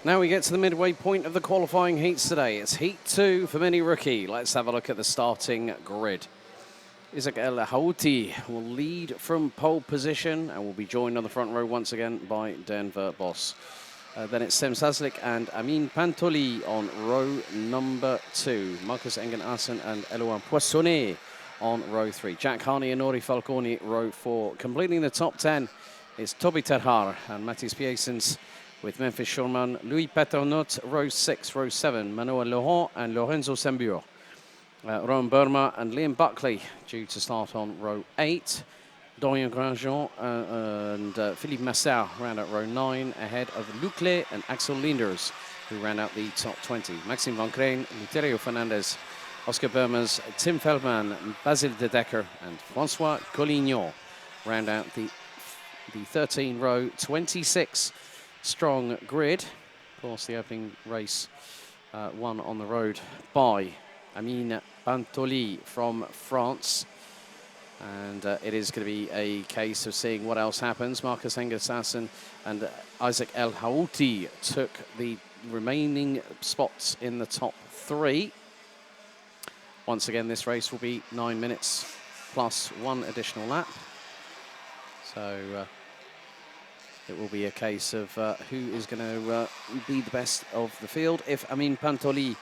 Now we get to the midway point of the qualifying heats today. It's Heat 2 for Mini Rookie. Let's have a look at the starting grid. Isaac El Houti will lead from pole position and will be joined on the front row once again by Denver Boss. Then it's Sem Sazlik and Amin Pantoli on row number 2. Marcus Engen-Assen and Elouin Poissonnet on row 3. Jack Harney and Nori Falconi, row 4. Completing the top 10 is Toby Terhar and Mathis Piesens with Memphis Schurman, Louis Paternot, row 6, row 7, Manuel Laurent and Lorenzo Sambur. Rowan Burma and Liam Buckley due to start on row 8. Dorian Grandjean and Philippe Massard round out row 9 ahead of Lucle and Axel Linders, who round out the top 20. Maxime Van Creen, Luterio Fernandez, Oscar Burmers, Tim Feldman, Basil De Decker and Francois Collignon round out the 13 row 26 strong grid. Of course, the opening race won on the road by Amin Pantoli from France. And it is going to be a case of seeing what else happens. Marcus Engen-Assen and Isaac El Houti took the remaining spots in the top 3. Once again, this race will be 9 minutes plus 1 additional lap. So it will be a case of who is going to be the best of the field. If Amin Pantoli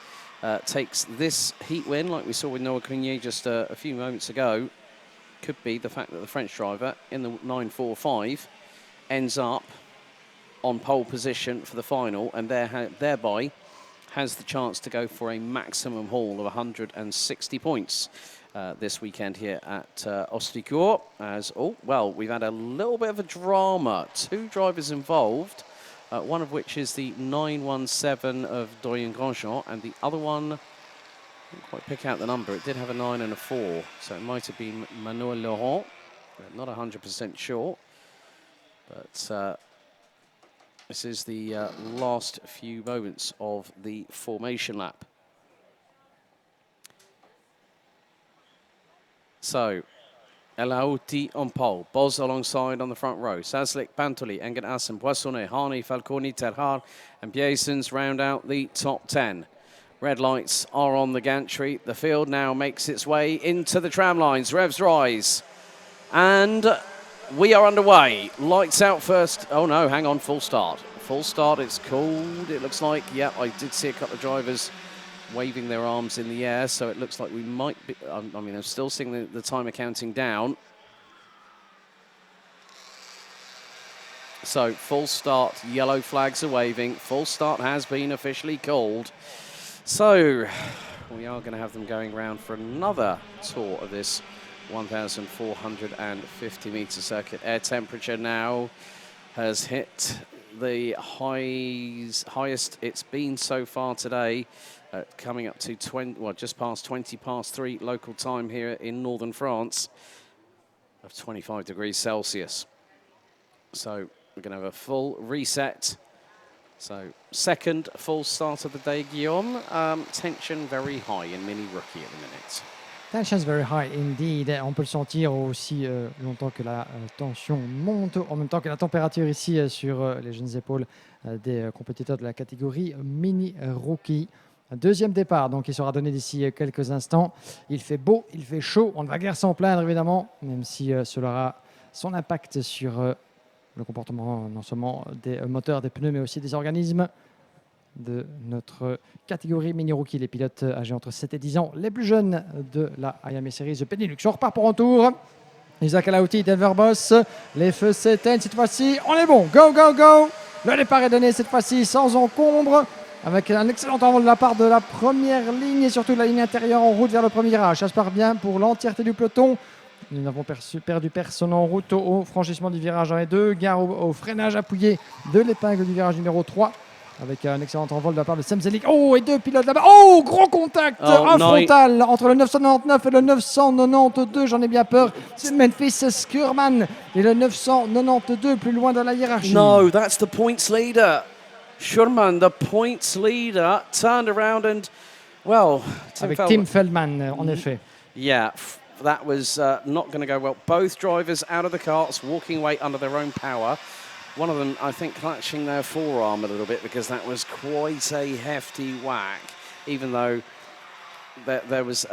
takes this heat win, like we saw with Noah Cugnier just a few moments ago, could be the fact that the French driver in the 9.45 ends up on pole position for the final and thereby has the chance to go for a maximum haul of 160 points this weekend here at Ostricourt. We've had a little bit of a drama. 2 drivers involved, one of which is the 917 of Dorian Grandjean, and the other one, I didn't quite pick out the number. It did have a 9 and a 4, so it might have been Manuel Laurent. Not 100% sure, but this is the last few moments of the formation lap. So, El Houti on pole, Boz alongside on the front row. Sazlik, Pantoli, Engen-Assen, Poissonnet, Harney, Falconi, Terhar, and Piesens round out the top 10. Red lights are on the gantry. The field now makes its way into the tram lines. Revs rise. And we are underway. Lights out first. Oh no, hang on, full start. Full start, it's cold. It looks like, yeah, I did see a couple of drivers waving their arms in the air, so it looks like we might be, I'm still seeing the timer counting down. So full start, yellow flags are waving. Full start has been officially called. So we are going to have them going around for another tour of this 1,450 meter circuit. Air temperature now has hit the highest it's been so far today, coming up to just past 20 past 3 local time here in northern France, of 25 degrees Celsius. So we're going to have a full reset. So second full start of the day, Guillaume. Tension very high in Mini Rookie at the minute. Tension is very high indeed. On peut le sentir aussi longtemps que la tension monte, en même temps que la température ici sur les jeunes épaules des compétiteurs de la catégorie Mini Rookie. Deuxième départ, donc il sera donné d'ici quelques instants. Il fait beau, il fait chaud. On ne va guère s'en plaindre évidemment, même si cela aura son impact sur le comportement non seulement des moteurs, des pneus, mais aussi des organismes de notre catégorie mini-rookie, les pilotes âgés entre 7 et 10 ans, les plus jeunes de la Iame Series de Benelux. On repart pour un tour. Isaac El Houti, Denver Boss, les feux s'éteignent cette fois-ci. On est bon, go, go, go. Le départ est donné cette fois-ci sans encombre, avec un excellent envol de la part de la première ligne et surtout de la ligne intérieure en route vers le premier virage. Ça se part bien pour l'entièreté du peloton. Nous n'avons perdu personne en route au franchissement du virage 1 et 2. Gare au freinage appuyé de l'épingle du virage numéro 3. Avec un excellent envol de la part de Semzelik. Oh, et 2 pilotes là-bas. Oh, gros contact frontal entre le 999 et le 992. J'en ai bien peur. C'est Memphis Schurman et le 992 plus loin dans la hiérarchie. No, that's the points leader. Schurman, the points leader, turned around and, well... Tim Feldman, en effet. Yeah, that was not going to go well. Both drivers out of the carts, walking away under their own power. One of them, I think, clutching their forearm a little bit because that was quite a hefty whack, even though there was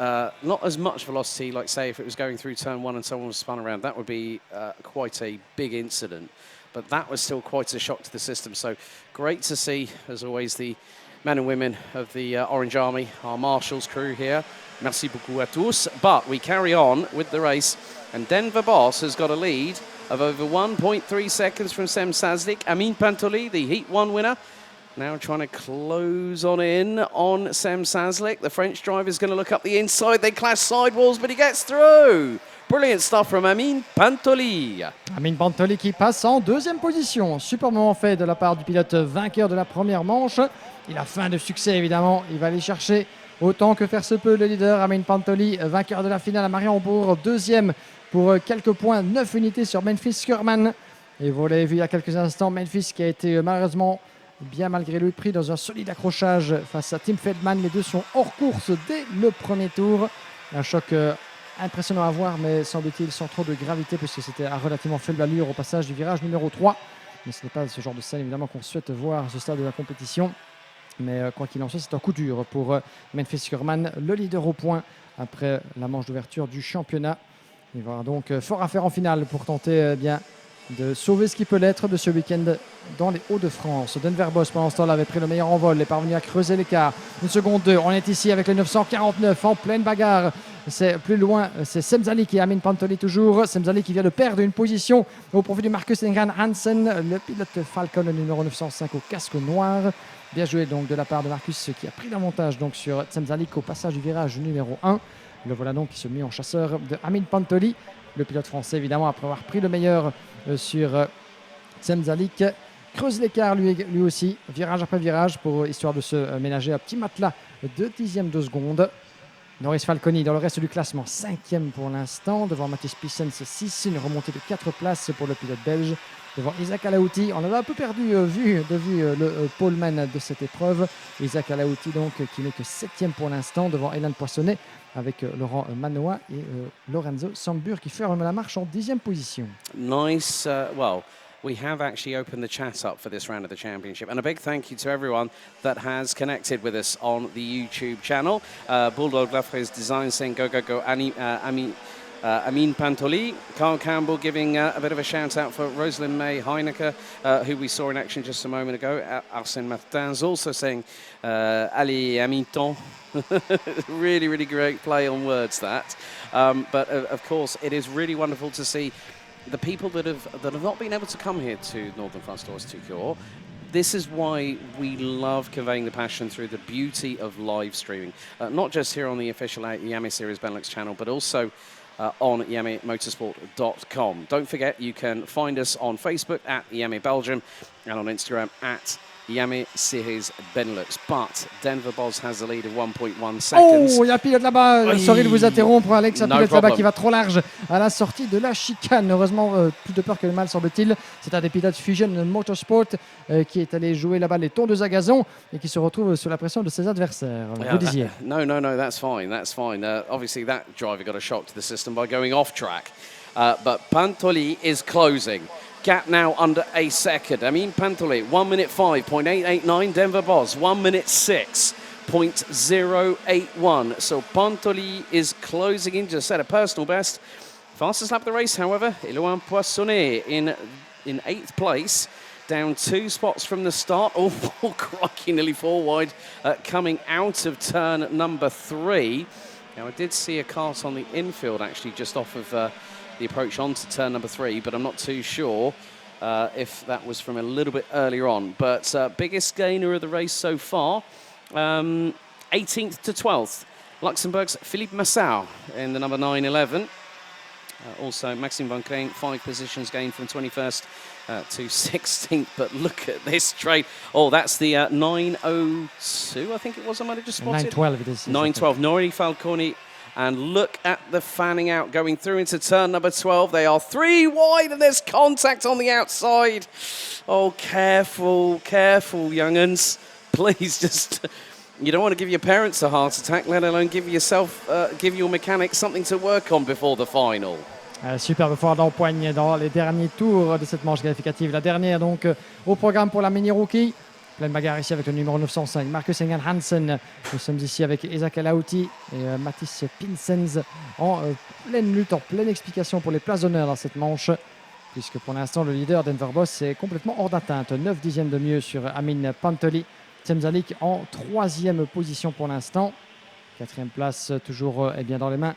not as much velocity, like, say, if it was going through turn one and someone was spun around. That would be quite a big incident. But that was still quite a shock to the system. So great to see, as always, the men and women of the Orange Army, our marshals crew here. Merci beaucoup à tous. But we carry on with the race. And Denver Boss has got a lead of over 1.3 seconds from Sem Sazlik. Amine Pantoli, the Heat 1 winner, now trying to close on in on Sem Sazlik. The French driver is going to look up the inside. They clash sidewalls, but he gets through. Brilliant stuff from Amine Pantoli. Amine Pantoli qui passe en deuxième position. Super moment fait de la part du pilote vainqueur de la première manche. Il a faim de succès, évidemment. Il va aller chercher autant que faire se peut le leader. Amine Pantoli, vainqueur de la finale à Mariembourg, deuxième pour quelques points, 9 unités sur Memphis Skurman. Et vous l'avez vu il y a quelques instants, Memphis qui a été malheureusement, bien malgré lui, pris dans un solide accrochage face à Tim Feldman. Les deux sont hors course dès le premier tour. Un choc impressionnant à voir, mais semble-t-il sans trop de gravité, puisque c'était à relativement faible allure au passage du virage numéro 3. Mais ce n'est pas ce genre de scène évidemment qu'on souhaite voir à ce stade de la compétition. Mais quoi qu'il en soit, c'est un coup dur pour Memphis Skurman, le leader au point après la manche d'ouverture du championnat. Il va donc fort à faire en finale pour tenter bien de sauver ce qui peut l'être de ce week-end dans les Hauts-de-France. Denver Boss, pendant ce temps-là, avait pris le meilleur envol, est parvenu à creuser l'écart. Une seconde 2, on est ici avec le 949 en pleine bagarre. C'est plus loin, c'est Semzali qui amène Pantoli toujours. Semzali qui vient de perdre une position au profit du Marcus Engran Hansen, le pilote Falcon, le numéro 905 au casque noir. Bien joué donc de la part de Marcus qui a pris l'avantage donc sur Semzali au passage du virage numéro 1. Le voilà donc qui se met en chasseur de Amine Pantoli, le pilote français évidemment après avoir pris le meilleur sur Semzalik. Creuse l'écart lui aussi, virage après virage, pour histoire de se ménager un petit matelas de dixième de seconde. Norris Falconi dans le reste du classement, 5e pour l'instant, devant Mathis Pissens 6, une remontée de 4 places pour le pilote belge. Devant Isaac Alaouti, on avait un peu perdu de vue le poleman de cette épreuve. Isaac Alaouti donc qui n'est que 7e pour l'instant, devant Hélène Poissonnet avec Laurent Manoa et Lorenzo Sambur qui ferment la marche en 10e position. Nice, well, we have actually opened the chat up for this round of the championship. And a big thank you to everyone that has connected with us on the YouTube channel. Bulldog Lafray's Design saying go, go, go, Amine Pantoli. Carl Campbell giving a bit of a shout out for Rosalind May Heineke, who we saw in action just a moment ago. Arsène Martin's also saying Ali Aminton. Really, really great play on words that. But of course, it is really wonderful to see the people that have not been able to come here to Northern France to Ostricourt. This is why we love conveying the passion through the beauty of live streaming, not just here on the official Iame Series Benelux channel, but also on IameMotorsport.com. Don't forget, you can find us on Facebook at Iame Belgium and on Instagram at Iame Series Benelux. But Denver Boss has the lead of 1.1 seconds. Oh, il y a un pilote là-bas. Oui. Sorry de vous interrompre, Alex. Un No pilote là-bas problem. qui va trop large à la sortie de la chicane. Heureusement, plus de peur que de mal, semble-t-il. C'est un des pilotes Fusion Motorsport qui est allé jouer là-bas les tondeuses à gazon et qui se retrouve sous la pression de ses adversaires. Vous disiez. No, that's fine. That's fine. Obviously, that driver got a shock to the system by going off track. But Pantoli is closing. Gap now under a second. I mean, Pantoli, 1 minute 5.889. Denver Boss, 1 minute 6.081. So Pantoli is closing in, just set a personal best. Fastest lap of the race, however, Iloin Poissonnet in 8th place. Down 2 spots from the start. Oh, crikey, nearly 4 wide coming out of turn number 3. Now, I did see a cart on the infield, actually, just off of the approach onto turn number 3, but I'm not too sure if that was from a little bit earlier on. But biggest gainer of the race so far, 18th to 12th. Luxembourg's Philippe Massau in the number 911. Also, Maxime Van Kleen, 5 positions gained from 21st to 16th. But look at this trade. Oh, that's the 902, I think it was. I might have just spotted. 912 it is. 912. Nori Falconi. And look at the fanning out going through into turn number 12. They are 3 wide and there's contact on the outside. Oh, careful, young'uns. Please just... You don't want to give your parents a heart attack, let alone give yourself, give your mechanic something to work on before the final. Superbe foire d'empoigne dans les derniers tours de cette manche qualificative. La dernière donc au programme pour la mini-rookie. Pleine bagarre ici avec le numéro 905, Marcus Engen Hansen. Nous sommes ici avec Isaac Alauti et Mathis Pinsens en pleine lutte, en pleine explication pour les places d'honneur dans cette manche. Puisque pour l'instant, le leader Denver Boss est complètement hors d'atteinte. 9 dixièmes de mieux sur Amin Pantoli. Temzalik en 3e position pour l'instant. 4e place toujours bien dans les mains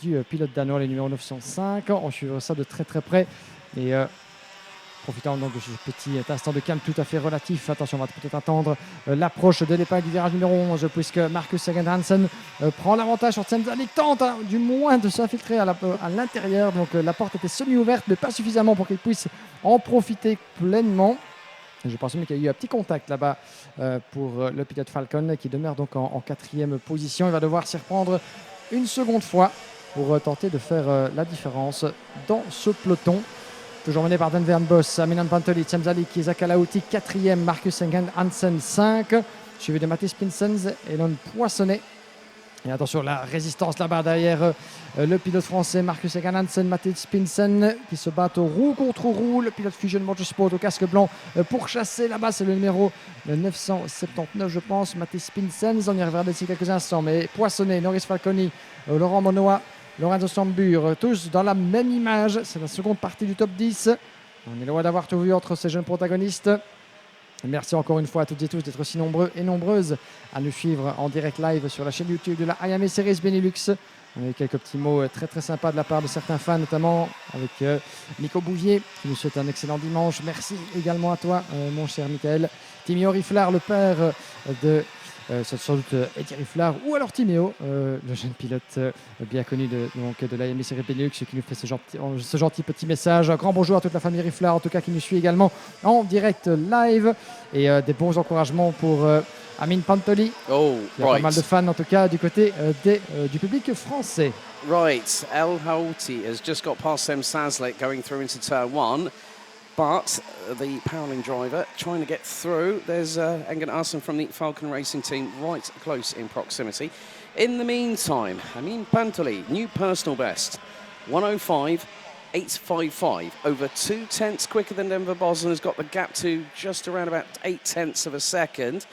du pilote danois, le numéro 905. On suivra ça de très très près. Et profitant donc de ce petit instant de calme tout à fait relatif. Attention, on va peut-être attendre l'approche de l'épingle du virage numéro 11 puisque Marcus Engen Hansen prend l'avantage sur Temzalik, tente du moins de s'infiltrer à l'intérieur. Donc la porte était semi-ouverte mais pas suffisamment pour qu'il puisse en profiter pleinement. Je pense même qu'il y a eu un petit contact là-bas pour le pilote Falcon qui demeure donc en 4e position. Il va devoir s'y reprendre une seconde fois pour tenter de faire la différence dans ce peloton. Toujours mené par Denver Boss, Aminan Pantoli, Temzalik, Isaac Alauti, 4e, Marcus Engen Hansen, 5, suivi de Mathis Pinsens et Lon Poissonnet. Et attention, la résistance là-bas derrière le pilote français Marcus Engen Hansen, Mathis Pinsen qui se battent roue contre roue. Le pilote Fusion Motorsport au casque blanc pour chasser là-bas, c'est le numéro 979 je pense, Mathis Pinsens. On y reviendra d'ici quelques instants, mais Poissonnet, Norris Falconi, Laurent Monoa, Lorenzo Sambur, tous dans la même image. C'est la seconde partie du top 10. On est loin d'avoir tout vu entre ces jeunes protagonistes. Merci encore une fois à toutes et tous d'être aussi nombreux et nombreuses à nous suivre en direct live sur la chaîne YouTube de la Iame Series Benelux. On a eu quelques petits mots très très sympas de la part de certains fans, notamment avec Nico Bouvier qui nous souhaite un excellent dimanche. Merci également à toi, mon cher Michael. Timéo Riflard, le père de... c'est sans doute Eddie Riflard ou alors Timéo, le jeune pilote bien connu de l'Iame Series Benelux qui nous fait ce gentil petit message. Un grand bonjour à toute la famille Riflard, en tout cas qui nous suit également en direct live. Et des bons encouragements pour Amin Pantoli. Oh, Il y a pas mal de fans en tout cas du côté du public français. Right, El Houti has just got past Sam Sazlett going through into turn 1. But the Powling driver trying to get through. There's Engen Arsen from the Falcon Racing team right close in proximity. In the meantime, Amin Pantoli, new personal best, 105.855, over 2 tenths quicker than Denver Boston, has got the gap to just around about 8 tenths of a second.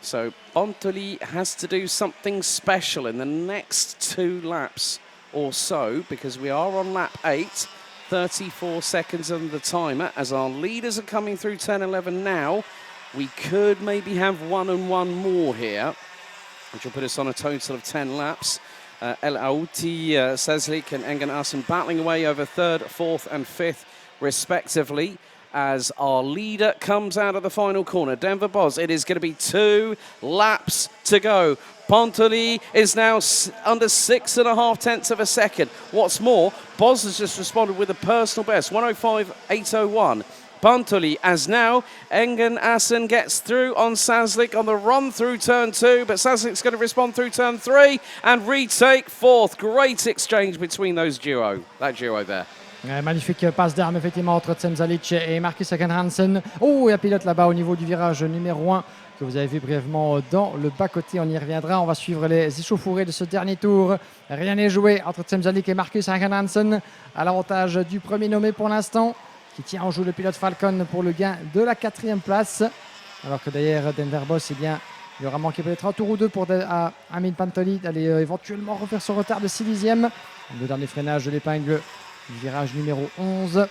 So Pantoli has to do something special in the next 2 laps or so, because we are on lap 8. 34 seconds under the timer. As our leaders are coming through turn 11 now, we could maybe have 1 and 1 more here, which will put us on a total of 10 laps. El Aouti, Sazlik and Engen Arsen battling away over 3rd, 4th and 5th respectively as our leader comes out of the final corner. Denver Boz, it is going to be 2 laps to go. Pantoli is now under 6.5 tenths of a second. What's more, Boz has just responded with a personal best, 105.801. Pantoli, as now Engen Arsen gets through on Sazlik on the run through turn 2, but Sazlik's going to respond through turn 3 and retake 4th. Great exchange between that duo there. Magnifique passe d'armes effectivement entre Temzalik et Marcus Engen Hansen. Oh, il y a pilote là-bas au niveau du virage numéro 1 que vous avez vu brièvement dans le bas-côté. On y reviendra. On va suivre les échauffourées de ce dernier tour. Rien n'est joué entre Temzalik et Marcus Engen Hansen à l'avantage du premier nommé pour l'instant, qui tient en jeu le pilote Falcon pour le gain de la 4e place. Alors que d'ailleurs, Denver Boss, il y aura manqué peut-être un tour ou 2 pour Amin Pantoli d'aller éventuellement refaire son retard de 6 dixièmes. Le dernier freinage de l'épingle du virage numéro 11.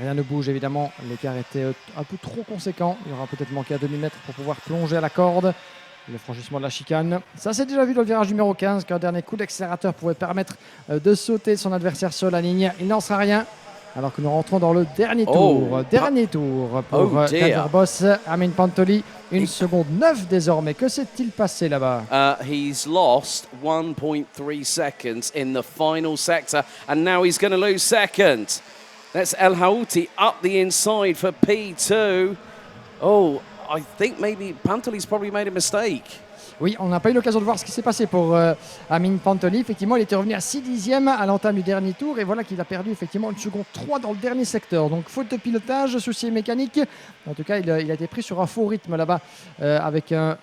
Rien ne bouge évidemment, l'écart était un peu trop conséquent. Il aura peut-être manqué à demi-mètre pour pouvoir plonger à la corde. Le franchissement de la chicane. Ça s'est déjà vu dans le virage numéro 15 qu'un dernier coup d'accélérateur pouvait permettre de sauter son adversaire sur la ligne. Il n'en sera rien. Alors que nous rentrons dans le dernier tour. Dernier tour pour Denver Boss, Amin Pantoli. 1 seconde 9 désormais. Que s'est-il passé là-bas? He's lost 1.3 seconds in the final sector, and now he's going to lose second. That's El Houti up the inside for P2. Oh, I think maybe Pantoli's probably made a mistake. Oui, on n'a pas eu l'occasion de voir ce qui s'est passé pour Amin Pantoli. Effectivement, il était revenu à 6 dixièmes à l'entame du dernier tour et voilà qu'il a perdu effectivement 1 seconde 3 dans le dernier secteur. Donc faute de pilotage, souci mécanique. En tout cas, il a été pris sur un faux rythme là-bas avec un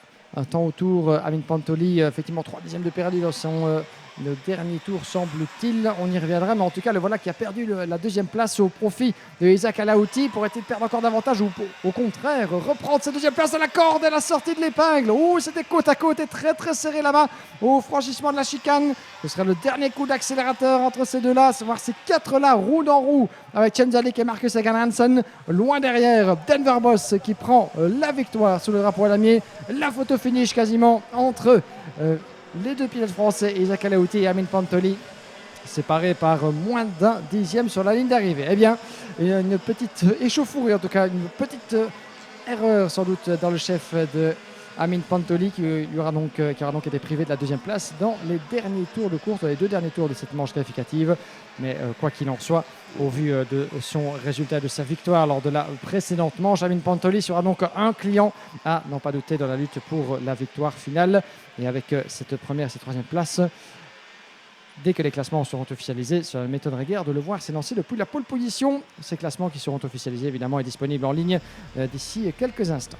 temps autour. Amin Pantoli, effectivement 3 dixièmes de perdu dans son le dernier tour, semble-t-il. On y reviendra, mais en tout cas, le voilà qui a perdu la deuxième place au profit de Isaac Alaouti. Pourrait-il perdre encore davantage ou au contraire reprendre sa deuxième place à la corde et la sortie de l'épingle? Oh, c'était côte à côte et très très serré là-bas au franchissement de la chicane. Ce sera le dernier coup d'accélérateur entre ces deux-là. Savoir ces quatre-là, roue dans roue, avec Chenzalik et Marcus Egan Hansen. Loin derrière, Denver Boss qui prend la victoire sous le drapeau à damier. La photo finish quasiment entre les deux pilotes français, Isaac Alaouti et Amine Pantoli, séparés par moins d'un dixième sur la ligne d'arrivée. Eh bien, une petite échauffourée, en tout cas, une petite erreur sans doute dans le chef de Amine Pantoli qui aura donc été privé de la deuxième place dans les derniers tours de course, les deux derniers tours de cette manche qualificative. Mais quoi qu'il en soit, au vu de son résultat, de sa victoire lors de la précédente manche, Amine Pantoli sera donc un client à n'en pas douter dans la lutte pour la victoire finale. Et avec cette première et cette troisième place, dès que les classements seront officialisés, ça ne m'étonnerait guère de le voir s'élancer depuis la pole position. Ces classements qui seront officialisés évidemment et disponibles en ligne d'ici quelques instants.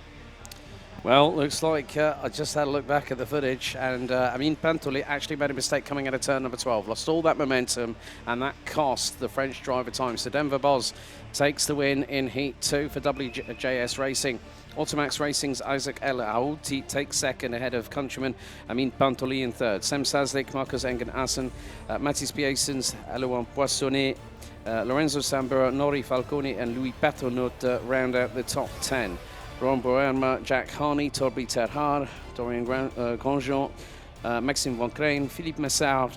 Well, looks like I just had a look back at the footage, and Amine Pantoli actually made a mistake coming out of turn number 12. Lost all that momentum, and that cost the French driver time. So Denver Boz takes the win in Heat 2 for WJS Racing. Automax Racing's Isaac El Aouti takes second ahead of countryman Amine Pantoli in third. Sem Sazlik, Marcus Engen Assen, Mathis Biesens, Alouan Poissonnet, Lorenzo Sambura, Nori Falconi, and Louis Patonot round out the top 10. Ron Boerma, Jack Harney, Torby Terhar, Dorian Grandjean, Maxime Van Crane, Philippe Massard,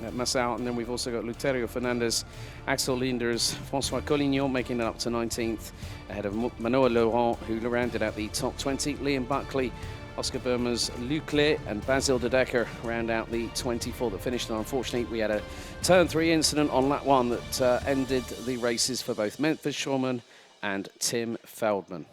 and then we've also got Luterio Fernandez, Axel Linders, Francois Collignon making it up to 19th, ahead of Manoa Laurent, who rounded out the top 20. Liam Buckley, Oscar Burma's Lucle, and Basil de Decker round out the 24 that finished. And unfortunately, we had a turn 3 incident on lap 1 that ended the races for both Memphis Shawman and Tim Feldman.